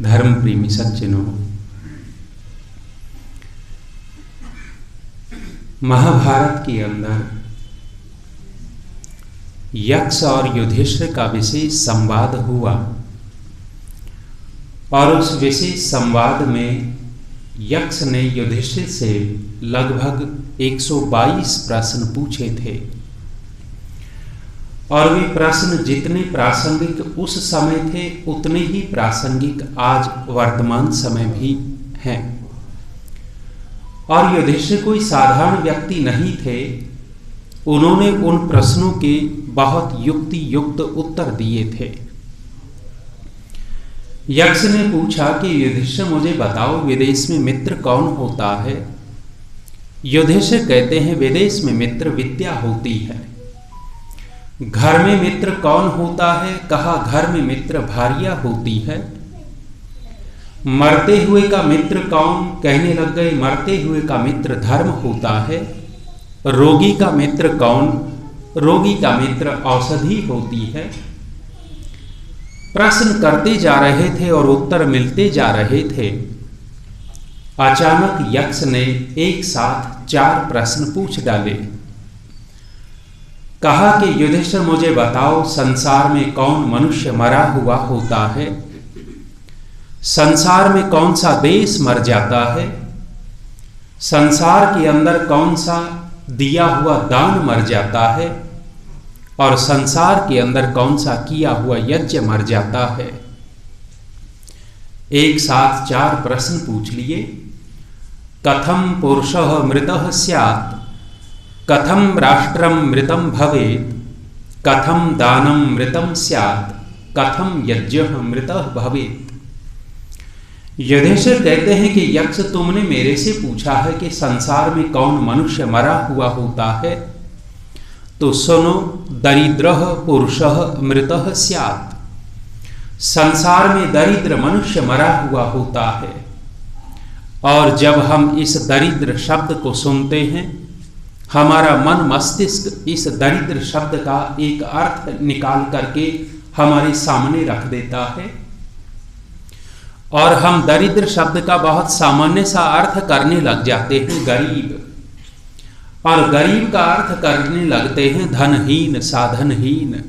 धर्म प्रेमी सज्जनों, महाभारत के अंदर यक्ष और युधिष्ठिर का विशेष संवाद हुआ और उस विशेष संवाद में यक्ष ने युधिष्ठिर से लगभग 122 प्रश्न पूछे थे और वे प्रश्न जितने प्रासंगिक उस समय थे उतने ही प्रासंगिक आज वर्तमान समय भी हैं। और युधिष्ठिर कोई साधारण व्यक्ति नहीं थे। उन्होंने उन प्रश्नों के बहुत युक्ति युक्त उत्तर दिए थे। यक्ष ने पूछा कि युधिष्ठिर मुझे बताओ, विदेश में मित्र कौन होता है? युधिष्ठिर कहते हैं विदेश में मित्र विद्या होती है। घर में मित्र कौन होता है? कहा घर में मित्र भार्या होती है। मरते हुए का मित्र कौन? कहने लग गए मरते हुए का मित्र धर्म होता है। रोगी का मित्र कौन? रोगी का मित्र औषधि होती है। प्रश्न करते जा रहे थे और उत्तर मिलते जा रहे थे। अचानक यक्ष ने एक साथ 4 प्रश्न पूछ डाले। कहा कि युधिष्ठिर मुझे बताओ, संसार में कौन मनुष्य मरा हुआ होता है? संसार में कौन सा देश मर जाता है? संसार के अंदर कौन सा दिया हुआ दान मर जाता है? और संसार के अंदर कौन सा किया हुआ यज्ञ मर जाता है? एक साथ 4 प्रश्न पूछ लिए। कथम पुरुषः मृतः स्यात्, कथम राष्ट्रम मृतम भवेत्, कथम दानम मृतम स्यात्, कथम यज्ञः मृतः भवेत्। युधिष्ठिर कहते हैं कि यक्ष तुमने मेरे से पूछा है कि संसार में कौन मनुष्य मरा हुआ होता है, तो सुनो, दरिद्रः पुरुषः मृतः स्यात्। संसार में दरिद्र मनुष्य मरा हुआ होता है। और जब हम इस दरिद्र शब्द को सुनते हैं, हमारा मन मस्तिष्क इस दरिद्र शब्द का एक अर्थ निकाल करके हमारे सामने रख देता है और हम दरिद्र शब्द का बहुत सामान्य सा अर्थ करने लग जाते हैं गरीब, और गरीब का अर्थ करने लगते हैं धनहीन, साधनहीन।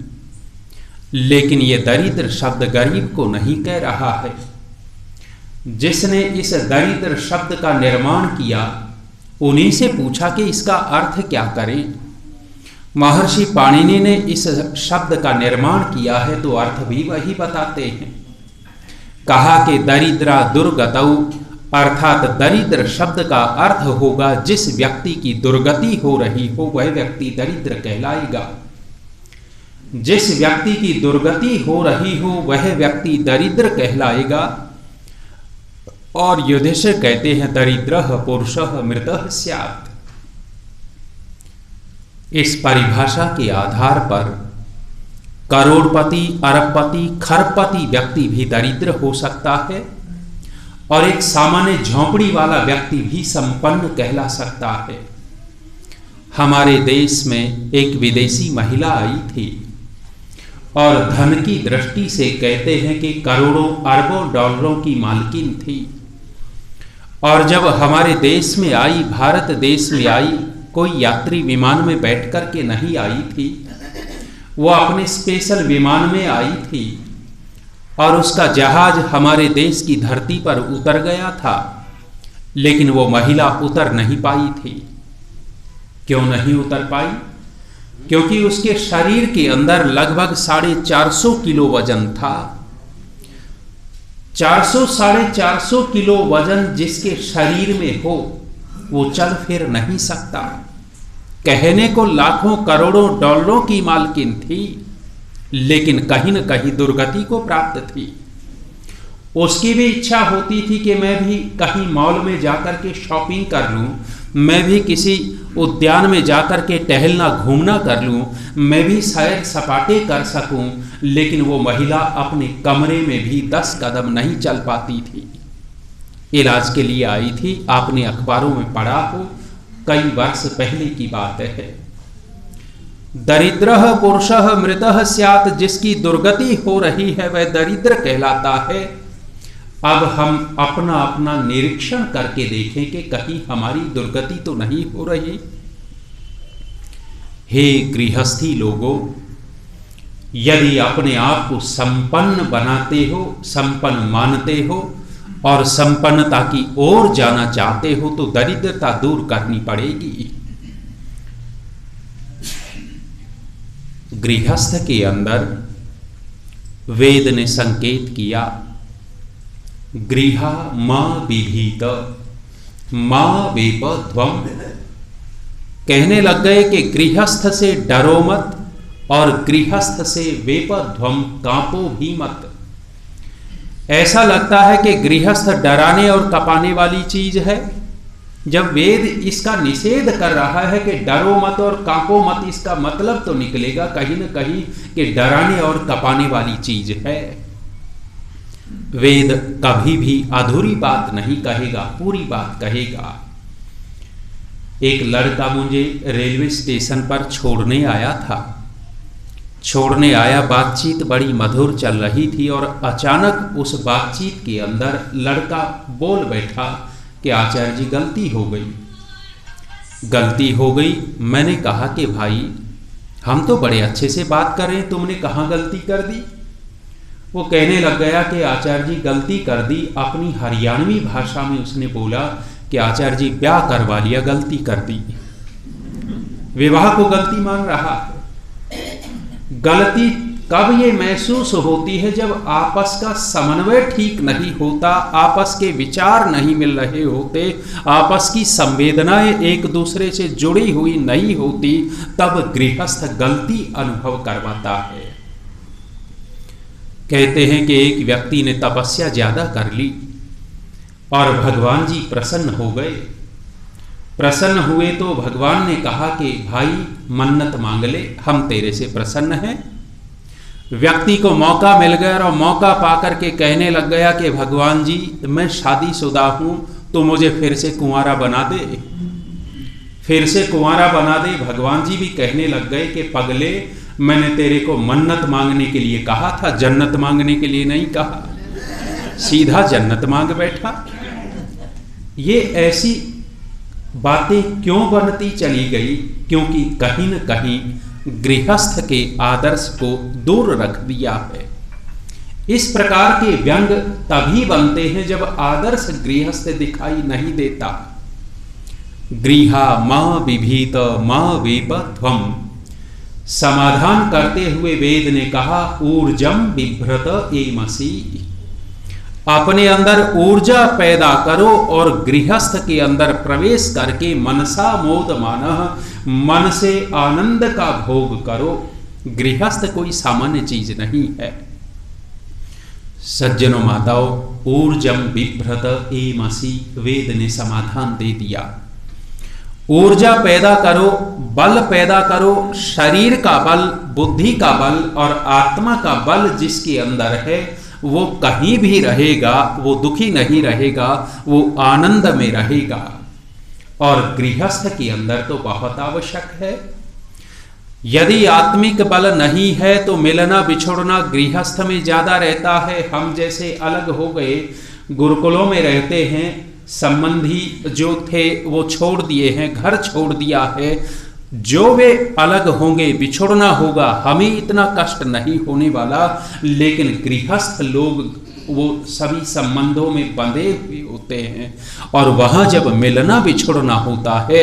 लेकिन ये दरिद्र शब्द गरीब को नहीं कह रहा है। जिसने इस दरिद्र शब्द का निर्माण किया उन्हीं से पूछा कि इसका अर्थ क्या करें। महर्षि पाणिनि ने इस शब्द का निर्माण किया है तो अर्थ भी वही बताते हैं। कहा कि दरिद्रा दुर्गतौ, अर्थात दरिद्र शब्द का अर्थ होगा जिस व्यक्ति की दुर्गति हो रही हो वह व्यक्ति दरिद्र कहलाएगा। जिस व्यक्ति की दुर्गति हो रही हो वह व्यक्ति दरिद्र कहलाएगा। और युधिष्ठिर कहते हैं दरिद्रः पुरुषः मृतः स्यात्। इस परिभाषा के आधार पर करोड़पति, अरबपति, खरबपति व्यक्ति भी दरिद्र हो सकता है और एक सामान्य झोंपड़ी वाला व्यक्ति भी संपन्न कहला सकता है। हमारे देश में एक विदेशी महिला आई थी और धन की दृष्टि से कहते हैं कि करोड़ों अरबों डॉलरों की मालकिन थी। और जब हमारे देश में आई, भारत देश में आई, कोई यात्री विमान में बैठ कर के नहीं आई थी, वो अपने स्पेशल विमान में आई थी और उसका जहाज हमारे देश की धरती पर उतर गया था, लेकिन वो महिला उतर नहीं पाई थी। क्यों नहीं उतर पाई? क्योंकि उसके शरीर के अंदर लगभग 450 किलो वजन था। 400-450 किलो वजन जिसके शरीर में हो वो चल फिर नहीं सकता। कहने को लाखों करोड़ों डॉलरों की मालकिन थी, लेकिन कहीं न कहीं दुर्गति को प्राप्त थी। उसकी भी इच्छा होती थी कि मैं भी कहीं मॉल में जाकर के शॉपिंग कर लूं, मैं भी किसी उद्यान में जाकर के टहलना घूमना कर लूं, मैं भी सैर सपाटे कर सकूं, लेकिन वो महिला अपने कमरे में भी 10 कदम नहीं चल पाती थी। इलाज के लिए आई थी। आपने अखबारों में पढ़ा हो, कई वर्ष पहले की बात है। दरिद्रः पुरुषः मृतः स्यात्, जिसकी दुर्गति हो रही है वह दरिद्र कहलाता है। अब हम अपना अपना निरीक्षण करके देखें कि कहीं हमारी दुर्गति तो नहीं हो रही। हे गृहस्थी लोगों, यदि अपने आप को संपन्न बनाते हो, संपन्न मानते हो और संपन्नता की ओर जाना चाहते हो तो दरिद्रता दूर करनी पड़ेगी। गृहस्थ के अंदर वेद ने संकेत किया, गृहा मा विभीत मा वेपध्वम। कहने लग गए कि गृहस्थ से डरो मत और गृहस्थ से वेपध्वम, कांपो भी मत। ऐसा लगता है कि गृहस्थ डराने और कपाने वाली चीज है, जब वेद इसका निषेध कर रहा है कि डरो मत और कांपो मत, इसका मतलब तो निकलेगा कहीं न कहीं कि डराने और कपाने वाली चीज है। वेद कभी भी अधूरी बात नहीं कहेगा, पूरी बात कहेगा। एक लड़का मुझे रेलवे स्टेशन पर छोड़ने आया था। छोड़ने आया, बातचीत बड़ी मधुर चल रही थी और अचानक उस बातचीत के अंदर लड़का बोल बैठा कि आचार्य जी गलती हो गई, गलती हो गई। मैंने कहा कि भाई हम तो बड़े अच्छे से बात कर रहे हैं, तुमने कहाँ गलती कर दी? वो कहने लग गया कि आचार्य जी गलती कर दी। अपनी हरियाणवी भाषा में उसने बोला कि आचार्य जी ब्याह करवा लिया, गलती कर दी। विवाह को गलती मान रहा है। गलती कब ये महसूस होती है? जब आपस का समन्वय ठीक नहीं होता, आपस के विचार नहीं मिल रहे होते, आपस की संवेदनाएं एक दूसरे से जुड़ी हुई नहीं होती, तब गृहस्थ गलती अनुभव करवाता है। कहते हैं कि एक व्यक्ति ने तपस्या ज्यादा कर ली और भगवान जी प्रसन्न हो गए। प्रसन्न हुए तो भगवान ने कहा कि भाई मन्नत मांग ले, हम तेरे से प्रसन्न हैं। व्यक्ति को मौका मिल गया और मौका पाकर के कहने लग गया कि भगवान जी मैं शादीशुदा हूं, तो मुझे फिर से कुंवारा बना दे, फिर से कुंवारा बना दे। भगवान जी भी कहने लग गए कि पगले, मैंने तेरे को मन्नत मांगने के लिए कहा था, जन्नत मांगने के लिए नहीं कहा। सीधा जन्नत मांग बैठा। ये ऐसी बातें क्यों बनती चली गई? क्योंकि कहीं न कहीं गृहस्थ के आदर्श को दूर रख दिया है। इस प्रकार के व्यंग तभी बनते हैं जब आदर्श गृहस्थ दिखाई नहीं देता। गृहा मा विभीत मा वेपध्वम। समाधान करते हुए वेद ने कहा ऊर्जम बिभ्रत एमसी। अपने अंदर ऊर्जा पैदा करो और गृहस्थ के अंदर प्रवेश करके मनसा मोद मानः, मन से आनंद का भोग करो। गृहस्थ कोई सामान्य चीज नहीं है। सज्जनों माताओं, ऊर्जम बिभ्रत एमसी, वेद ने समाधान दे दिया। ऊर्जा पैदा करो, बल पैदा करो, शरीर का बल, बुद्धि का बल और आत्मा का बल जिसके अंदर है वो कहीं भी रहेगा, वो दुखी नहीं रहेगा, वो आनंद में रहेगा। और गृहस्थ के अंदर तो बहुत आवश्यक है। यदि आत्मिक बल नहीं है तो मिलना बिछुड़ना गृहस्थ में ज्यादा रहता है। हम जैसे अलग हो गए, गुरुकुलों में रहते हैं, संबंधी जो थे वो छोड़ दिए हैं, घर छोड़ दिया है, जो वे अलग होंगे, बिछुड़ना होगा, हमें इतना कष्ट नहीं होने वाला। लेकिन गृहस्थ लोग वो सभी संबंधों में बंधे हुए होते हैं और वहां जब मिलना बिछुड़ना होता है,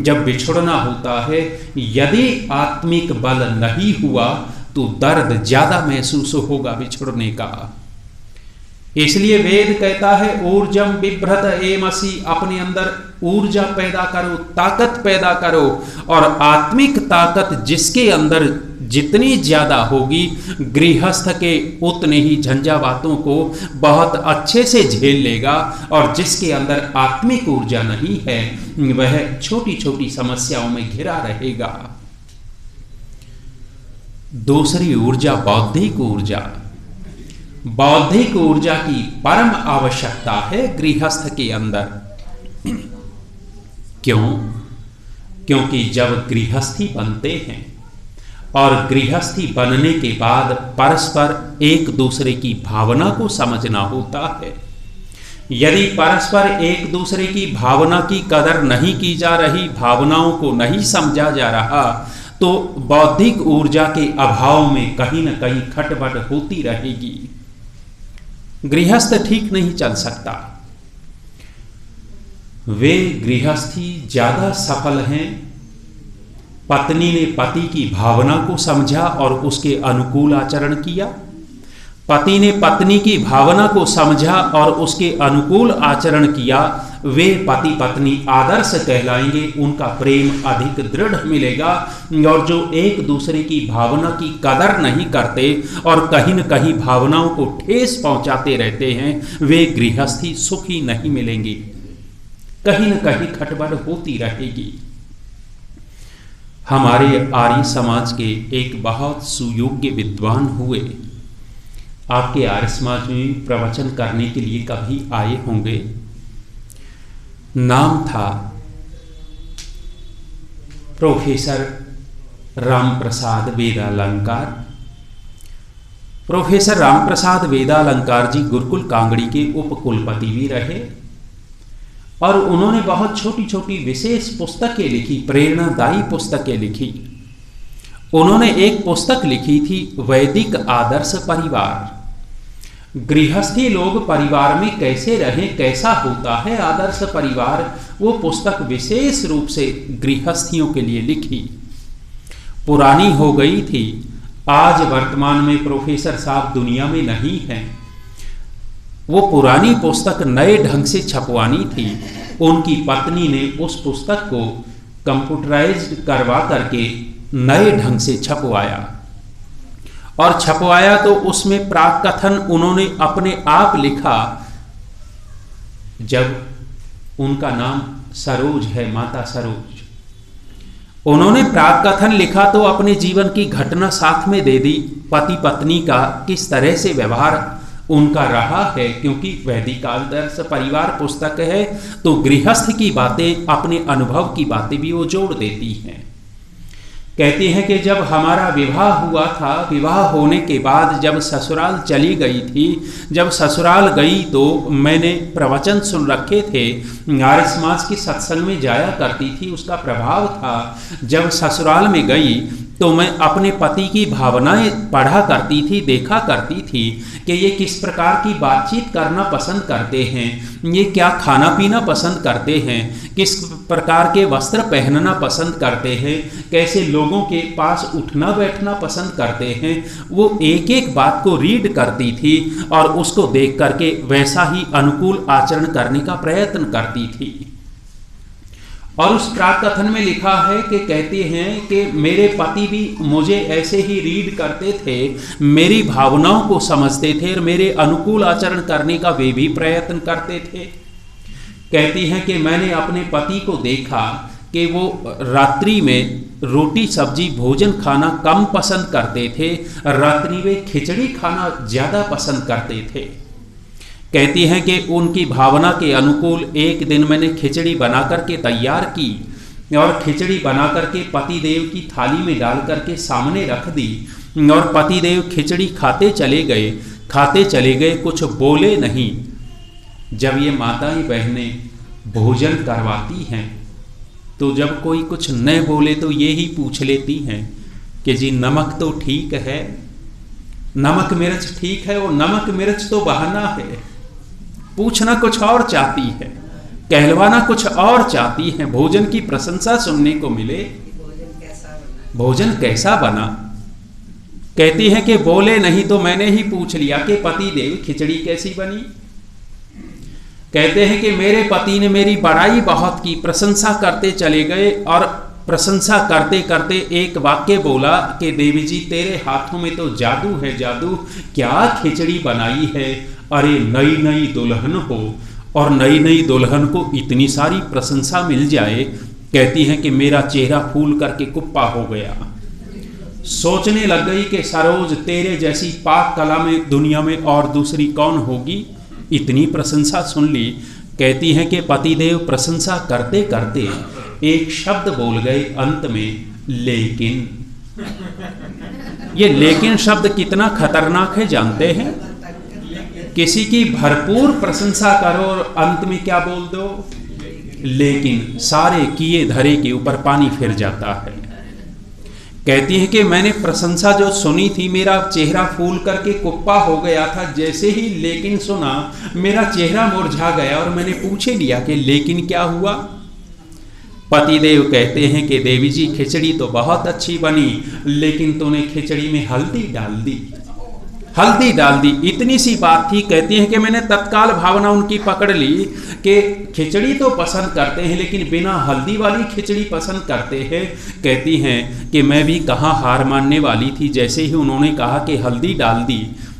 जब बिछुड़ना होता है, यदि आत्मिक बल नहीं हुआ तो दर्द ज्यादा महसूस होगा बिछुड़ने का। इसलिए वेद कहता है ऊर्जम बिभ्रत एमसी, अपने अंदर ऊर्जा पैदा करो, ताकत पैदा करो। और आत्मिक ताकत जिसके अंदर जितनी ज्यादा होगी, गृहस्थ के उतने ही झंझावातों को बहुत अच्छे से झेल लेगा। और जिसके अंदर आत्मिक ऊर्जा नहीं है वह छोटी छोटी समस्याओं में घिरा रहेगा। दूसरी ऊर्जा बौद्धिक ऊर्जा। बौद्धिक ऊर्जा की परम आवश्यकता है गृहस्थ के अंदर। क्यों? क्योंकि जब गृहस्थी बनते हैं और गृहस्थी बनने के बाद परस्पर एक दूसरे की भावना को समझना होता है। यदि परस्पर एक दूसरे की भावना की कदर नहीं की जा रही, भावनाओं को नहीं समझा जा रहा, तो बौद्धिक ऊर्जा के अभाव में कहीं न कहीं खटपट होती रहेगी। गृहस्थ ठीक नहीं चल सकता। वे गृहस्थी ज्यादा सफल हैं। पत्नी ने पति की भावना को समझा और उसके अनुकूल आचरण किया। पति ने पत्नी की भावना को समझा और उसके अनुकूल आचरण किया। वे पति पत्नी आदर्श कहलाएंगे, उनका प्रेम अधिक दृढ़ मिलेगा। और जो एक दूसरे की भावना की कदर नहीं करते और कहीं न कहीं भावनाओं को ठेस पहुंचाते रहते हैं, वे गृहस्थी सुखी नहीं मिलेंगी, कहीं न कहीं खटबड़ होती रहेगी। हमारे आर्य समाज के एक बहुत सुयोग्य विद्वान हुए, आपके आर्य समाज में प्रवचन करने के लिए कभी आए होंगे। नाम था प्रोफेसर रामप्रसाद वेदालंकार। प्रोफेसर रामप्रसाद वेदालंकार जी गुरुकुल कांगड़ी के उपकुलपति भी रहे और उन्होंने बहुत छोटी छोटी विशेष पुस्तकें लिखी, प्रेरणादायी पुस्तकें लिखी। उन्होंने एक पुस्तक लिखी थी, वैदिक आदर्श परिवार। गृहस्थी लोग परिवार में कैसे रहें, कैसा होता है आदर्श परिवार, वो पुस्तक विशेष रूप से गृहस्थियों के लिए लिखी। पुरानी हो गई थी, आज वर्तमान में प्रोफेसर साहब दुनिया में नहीं हैं। वो पुरानी पुस्तक नए ढंग से छपवानी थी। उनकी पत्नी ने उस पुस्तक को कंप्यूटराइज्ड करवा करके नए ढंग से छपवाया और छपवाया तो उसमें प्राक कथन उन्होंने अपने आप लिखा। जब उनका नाम सरोज है, माता सरोज, उन्होंने प्राक कथन लिखा तो अपने जीवन की घटना साथ में दे दी। पति पत्नी का किस तरह से व्यवहार उनका रहा है, क्योंकि वैदिक आदर्श परिवार पुस्तक है तो गृहस्थ की बातें, अपने अनुभव की बातें भी वो जोड़ देती हैं। कहती हैं कि जब हमारा विवाह हुआ था, विवाह होने के बाद जब ससुराल चली गई थी, जब ससुराल गई तो मैंने प्रवचन सुन रखे थे, आर्य समाज की सत्संग में जाया करती थी, उसका प्रभाव था। जब ससुराल में गई तो मैं अपने पति की भावनाएं पढ़ा करती थी, देखा करती थी कि ये किस प्रकार की बातचीत करना पसंद करते हैं, ये क्या खाना पीना पसंद करते हैं, किस प्रकार के वस्त्र पहनना पसंद करते हैं, कैसे लोगों के पास उठना बैठना पसंद करते हैं। वो एक एक बात को रीड करती थी और उसको देख करके वैसा ही अनुकूल आचरण करने का प्रयत्न करती थी। और उस प्राक कथन में लिखा है कि कहते हैं कि मेरे पति भी मुझे ऐसे ही रीड करते थे, मेरी भावनाओं को समझते थे और मेरे अनुकूल आचरण करने का वे भी प्रयत्न करते थे। कहती हैं कि मैंने अपने पति को देखा कि वो रात्रि में रोटी सब्जी भोजन खाना कम पसंद करते थे, रात्रि में खिचड़ी खाना ज़्यादा पसंद करते थे। कहती हैं कि उनकी भावना के अनुकूल एक दिन मैंने खिचड़ी बना करके तैयार की और खिचड़ी बना करके पतिदेव की थाली में डाल करके सामने रख दी और पतिदेव खिचड़ी खाते चले गए, कुछ बोले नहीं। जब ये माताएं बहनें भोजन करवाती हैं तो जब कोई कुछ न बोले तो ये ही पूछ लेती हैं कि जी नमक तो ठीक है, नमक मिर्च ठीक है, और नमक मिर्च तो बहाना है। पूछना कुछ और चाहती है, कहलवाना कुछ और चाहती है, भोजन की प्रशंसा सुनने को मिले, भोजन कैसा बना। कहती है कि बोले नहीं तो मैंने ही पूछ लिया कि पति देव खिचड़ी कैसी बनी। कहते हैं कि मेरे पति ने मेरी बड़ाई बहुत की, प्रशंसा करते चले गए और प्रशंसा करते करते एक वाक्य बोला कि देवी जी तेरे हाथों में तो जादू है, जादू, क्या खिचड़ी बनाई है। अरे नई नई दुल्हन हो और नई नई दुल्हन को इतनी सारी प्रशंसा मिल जाए। कहती हैं कि मेरा चेहरा फूल करके कुप्पा हो गया। सोचने लग गई कि सरोज तेरे जैसी पाक कला में दुनिया में और दूसरी कौन होगी। इतनी प्रशंसा सुन ली। कहती हैं कि पतिदेव प्रशंसा करते करते एक शब्द बोल गए अंत में, लेकिन। ये लेकिन शब्द कितना खतरनाक है जानते हैं? किसी की भरपूर प्रशंसा करो और अंत में क्या बोल दो, लेकिन सारे किए धरे के ऊपर पानी फिर जाता है। कहती है कि मैंने प्रशंसा जो सुनी थी, मेरा चेहरा फूल करके कुप्पा हो गया था, जैसे ही लेकिन सुना मेरा चेहरा मुरझा गया और मैंने पूछे लिया कि लेकिन क्या हुआ। पतिदेव कहते हैं कि देवी जी खिचड़ी तो बहुत अच्छी बनी, लेकिन तूने खिचड़ी में हल्दी डाल दी, हल्दी डाल दी। इतनी सी बात थी। कहती हैं कि मैंने तत्काल भावना उनकी पकड़ ली कि खिचड़ी तो पसंद करते हैं लेकिन बिना हल्दी वाली खिचड़ी पसंद करते हैं। कहती हैं कि मैं भी कहाँ हार मानने वाली थी। जैसे ही उन्होंने कहा कि हल्दी डाल दी,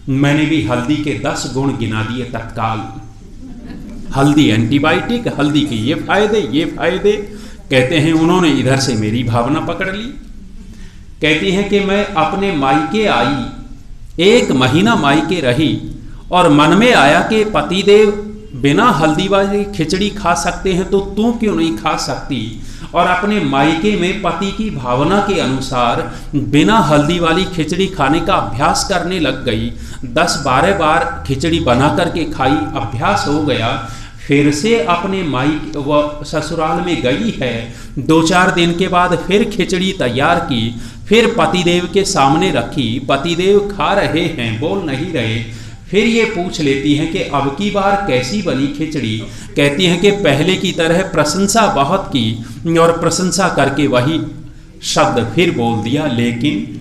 मैंने भी हल्दी के 10 गुण गिना दिए तत्काल। हल्दी एंटीबायोटिक, हल्दी के ये फायदे, ये फायदे। कहते हैं उन्होंने इधर से मेरी भावना पकड़ ली। कहती हैं कि मैं अपने मायके आई, 1 महीना मायके रही और मन में आया कि पतिदेव बिना हल्दी वाली खिचड़ी खा सकते हैं तो तू क्यों नहीं खा सकती। और अपने मायके में पति की भावना के अनुसार बिना हल्दी वाली खिचड़ी खाने का अभ्यास करने लग गई। 10-12 बार खिचड़ी बना करके खाई, अभ्यास हो गया। फिर से अपने मायके व ससुराल में गई है। 2-4 दिन के बाद फिर खिचड़ी तैयार की, फिर पतिदेव के सामने रखी। पतिदेव खा रहे हैं, बोल नहीं रहे। फिर ये पूछ लेती हैं कि अब की बार कैसी बनी खिचड़ी। कहती हैं कि पहले की तरह प्रशंसा बहुत की और प्रशंसा करके वही शब्द फिर बोल दिया, लेकिन।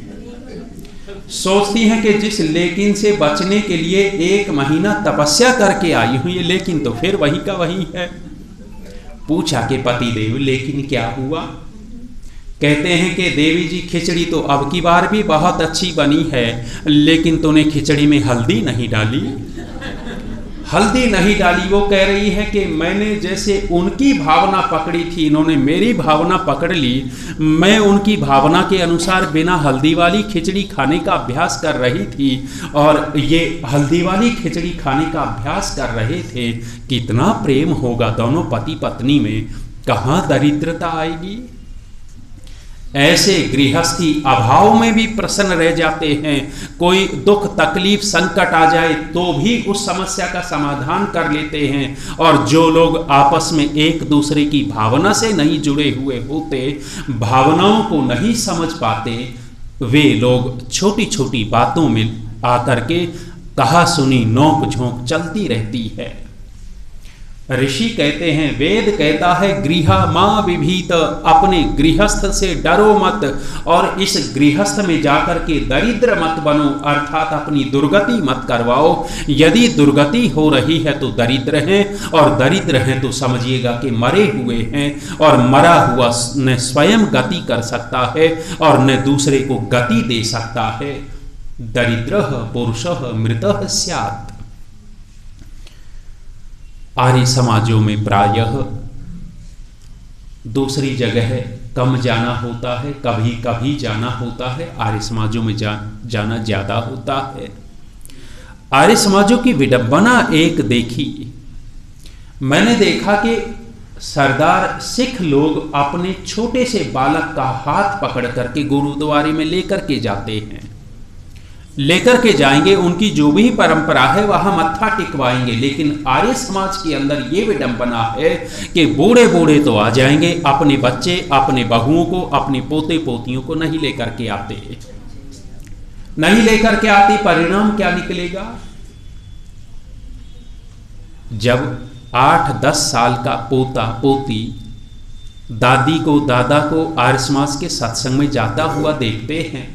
सोचती हैं कि जिस लेकिन से बचने के लिए 1 महीना तपस्या करके आई हुई है, लेकिन तो फिर वही का वही है। पूछा कि पतिदेव लेकिन क्या हुआ। कहते हैं कि देवी जी खिचड़ी तो अब की बार भी बहुत अच्छी बनी है, लेकिन तूने खिचड़ी में हल्दी नहीं डाली, हल्दी नहीं डाली। वो कह रही है कि मैंने जैसे उनकी भावना पकड़ी थी, इन्होंने मेरी भावना पकड़ ली। मैं उनकी भावना के अनुसार बिना हल्दी वाली खिचड़ी खाने का अभ्यास कर रही थी और ये हल्दी वाली खिचड़ी खाने का अभ्यास कर रहे थे। कितना प्रेम होगा दोनों पति पत्नी में, कहाँ दरिद्रता आएगी। ऐसे गृहस्थी अभाव में भी प्रसन्न रह जाते हैं। कोई दुख तकलीफ संकट आ जाए तो भी उस समस्या का समाधान कर लेते हैं। और जो लोग आपस में एक दूसरे की भावना से नहीं जुड़े हुए होते, भावनाओं को नहीं समझ पाते, वे लोग छोटी छोटी बातों में आकर के कहा सुनी नोक झोंक चलती रहती है। ऋषि कहते हैं, वेद कहता है गृह मां विभीत, अपने गृहस्थ से डरो मत और इस गृहस्थ में जाकर के दरिद्र मत बनो, अर्थात अपनी दुर्गति मत करवाओ। यदि दुर्गति हो रही है तो दरिद्र हैं, और दरिद्र हैं तो समझिएगा कि मरे हुए हैं, और मरा हुआ न स्वयं गति कर सकता है और न दूसरे को गति दे सकता है। दरिद्रः पुरुषः मृतः स्यात्। आर्य समाजों में प्रायः दूसरी जगह कम जाना होता है, कभी कभी जाना होता है। आर्य समाजों में जाना ज्यादा होता है। आर्य समाजों की विडंबना एक देखी। मैंने देखा कि सरदार सिख लोग अपने छोटे से बालक का हाथ पकड़ करके गुरुद्वारे में लेकर के जाते हैं, लेकर के जाएंगे, उनकी जो भी परंपरा है वहां मत्था टिकवाएंगे। लेकिन आर्य समाज के अंदर ये विडंबना है कि बूढ़े बूढ़े तो आ जाएंगे, अपने बच्चे अपने बहुओं को अपने पोते पोतियों को नहीं लेकर के आते, नहीं लेकर के आते। परिणाम क्या निकलेगा? जब 8-10 साल का पोता पोती दादी को दादा को आर्य समाज के सत्संग में जाता हुआ देखते हैं,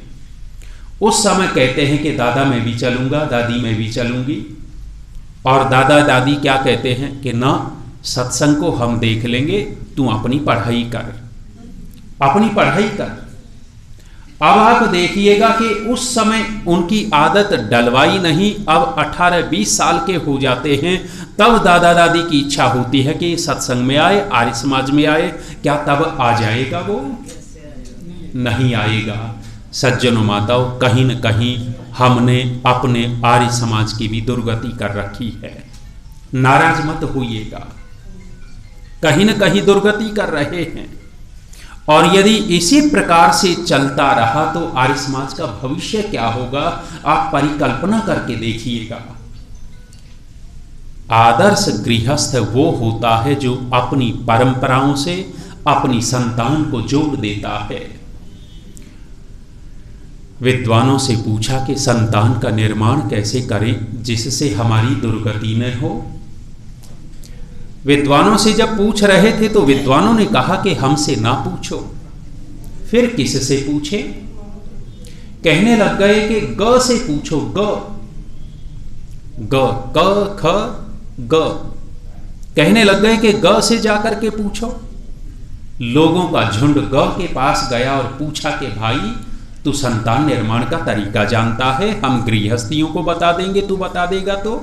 उस समय कहते हैं कि दादा मैं भी चलूंगा, दादी मैं भी चलूंगी। और दादा दादी क्या कहते हैं कि ना, सत्संग को हम देख लेंगे, तू अपनी पढ़ाई कर, अपनी पढ़ाई कर। अब आप देखिएगा कि उस समय उनकी आदत डलवाई नहीं। अब 18-20 साल के हो जाते हैं, तब दादा दादी की इच्छा होती है कि सत्संग में आए, आर्य समाज में आए। क्या तब आ जाएगा वो? नहीं आएगा। सज्जनों माताओं, कहीं न कहीं हमने अपने आर्य समाज की भी दुर्गति कर रखी है। नाराज मत होइएगा, कहीं न कहीं दुर्गति कर रहे हैं। और यदि इसी प्रकार से चलता रहा तो आर्य समाज का भविष्य क्या होगा, आप परिकल्पना करके देखिएगा। आदर्श गृहस्थ वो होता है जो अपनी परंपराओं से अपनी संतान को जोड़ देता है। विद्वानों से पूछा कि संतान का निर्माण कैसे करें जिससे हमारी दुर्गति न हो। विद्वानों से जब पूछ रहे थे तो विद्वानों ने कहा कि हमसे ना पूछो, फिर किससे पूछे? कहने लग गए कि ग से पूछो, क ख ग। कहने लग गए कि ग से जाकर के पूछो। लोगों का झुंड ग के पास गया और पूछा कि भाई तू संतान निर्माण का तरीका जानता है, हम गृहस्थियों को बता देंगे, तू बता देगा तो?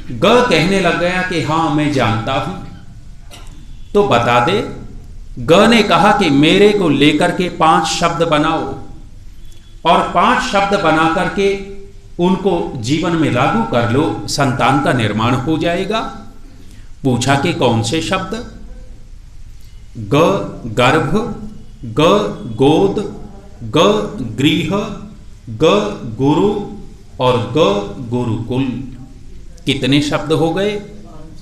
ग कहने लग गया कि हाँ मैं जानता हूं, तो बता दे। ग ने कहा कि मेरे को लेकर के 5 शब्द बनाओ और 5 शब्द बना करके उनको जीवन में लागू कर लो, संतान का निर्माण हो जाएगा। पूछा कि कौन से शब्द? ग गर्भ, ग गोद, ग गृह, ग गुरु और ग गुरुकुल। कितने शब्द हो गए?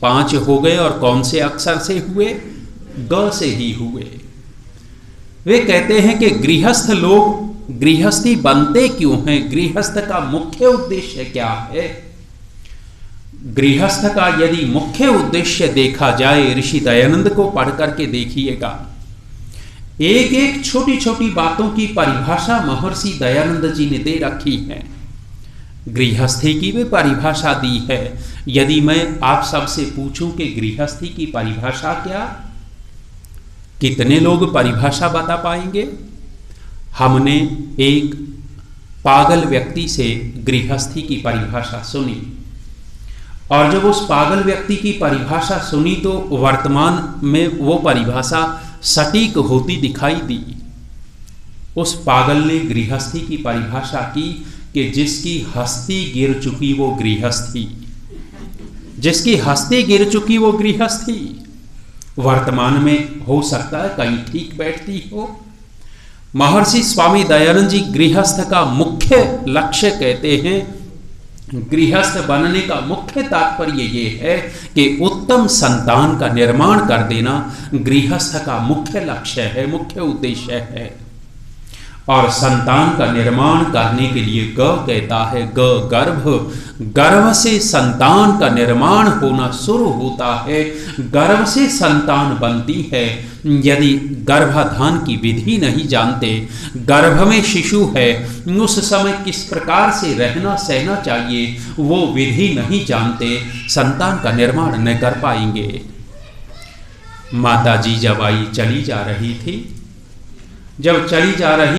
5 हो गए। और कौन से अक्षर से हुए? ग से ही हुए। वे कहते हैं कि गृहस्थ लोग गृहस्थी बनते क्यों हैं? गृहस्थ का मुख्य उद्देश्य क्या है? गृहस्थ का यदि मुख्य उद्देश्य देखा जाए, ऋषि दयानंद को पढ़ करके देखिएगा, एक एक छोटी छोटी बातों की परिभाषा महर्षि दयानंद जी ने दे रखी है। गृहस्थी की भी परिभाषा दी है। यदि मैं आप सबसे पूछूं कि गृहस्थी की परिभाषा क्या, कितने लोग परिभाषा बता पाएंगे? हमने एक पागल व्यक्ति से गृहस्थी की परिभाषा सुनी और जब उस पागल व्यक्ति की परिभाषा सुनी तो वर्तमान में वो परिभाषा सटीक होती दिखाई दी। उस पागल ने गृहस्थी की परिभाषा की कि जिसकी हस्ती गिर चुकी वो गृहस्थी, जिसकी हस्ती गिर चुकी वो गृहस्थी। वर्तमान में हो सकता है कहीं ठीक बैठती हो। महर्षि स्वामी दयानंद जी गृहस्थ का मुख्य लक्ष्य कहते हैं, गृहस्थ बनने का मुख्य तात्पर्य ये है कि उत्तम संतान का निर्माण कर देना गृहस्थ का मुख्य लक्ष्य है, मुख्य उद्देश्य है। और संतान का निर्माण करने के लिए ग कहता है, ग गर्भ, गर्भ से संतान का निर्माण होना शुरू होता है, गर्भ से संतान बनती है। यदि गर्भाधान की विधि नहीं जानते, गर्भ में शिशु है, उस समय किस प्रकार से रहना सहना चाहिए वो विधि नहीं जानते, संतान का निर्माण न कर पाएंगे। माता जी जब आई, चली जा रही थी, जब चली जा रही